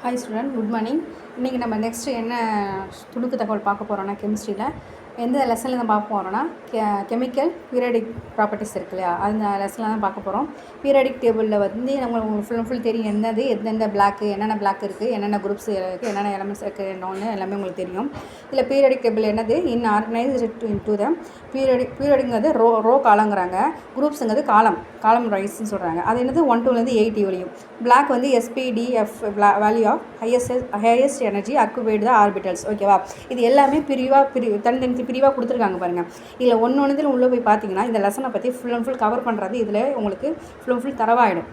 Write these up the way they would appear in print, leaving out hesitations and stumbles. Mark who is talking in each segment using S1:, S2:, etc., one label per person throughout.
S1: Hi student, good morning. இன்றைக்கி நம்ம next என்ன துணுக்கு தகவல் பார்க்க போகிறோன்னா, கெமிஸ்ட்ரியில் எந்த லெசனில் தான் பார்க்க போகிறோன்னா, கெமிக்கல் பீரியாடிக் ப்ராப்பர்ட்டிஸ் இருக்கு இல்லையா, அந்த லெசனில் தான் பார்க்க போகிறோம். பீரியாடிக் டேபிளில் வந்து உங்களுக்கு ஃபுல் அண்ட் ஃபுல் தெரியும் என்னது எந்தெந்த பிளாக்கு, என்னென்ன பிளாக் இருக்குது, என்னென்ன குரூப்ஸ் இருக்குது, என்னென்ன எலமெண்ட்ஸ் இருக்குது, என்னொன்று எல்லாமே உங்களுக்கு தெரியும். இதில் பீரியாடிக் டேபிள் என்னது, ஆர்கனைஸ்டு இன்டு த பீரியாடிக்ங்கிறது ரோ காலங்கிறாங்க, குரூப்ஸுங்கிறது காலம் ரைஸ்ன்னு சொல்கிறாங்க. அது என்னது 1 to 8 வரையும். பிளாக் வந்து SPDF value of highest energy occupied the orbitals. ஓகேவா, இது எல்லாமே தனித்தனி பிரிவாக கொடுத்துருக்காங்க பாருங்கள். இதில் ஒன்று உள்ளே போய் பார்த்தீங்கன்னா இந்த லெசனை பற்றி ஃபுல் அண்ட் ஃபுல் கவர் பண்ணுறது இதில் உங்களுக்கு ஃபுல் அண்ட் ஃபுல் தரவாயிடும்.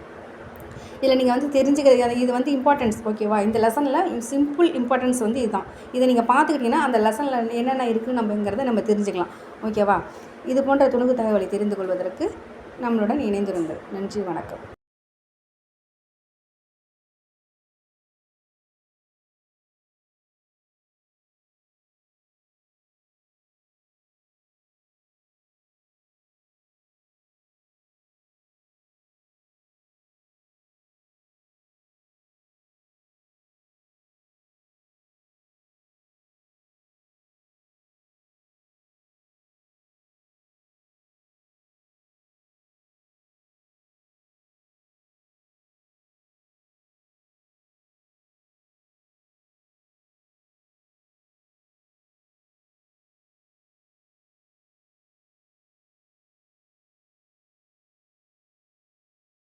S1: இதில் நீங்கள் வந்து தெரிஞ்சுக்கிறது இது வந்து இம்பார்ட்டன்ஸ். ஓகேவா, இந்த லெசனில் சிம்பிள் இம்பார்ட்டன்ஸ் வந்து இதுதான். இதை நீங்கள் பார்த்துக்கிட்டிங்கன்னா அந்த லெசனில் என்னென்ன இருக்குது நம்ம தெரிஞ்சுக்கலாம். ஓகேவா, இது போன்ற துணுக்கு தகவலை தெரிந்து கொள்வதற்கு நம்மளுடன் இணைந்திருங்கள். நன்றி, வணக்கம்.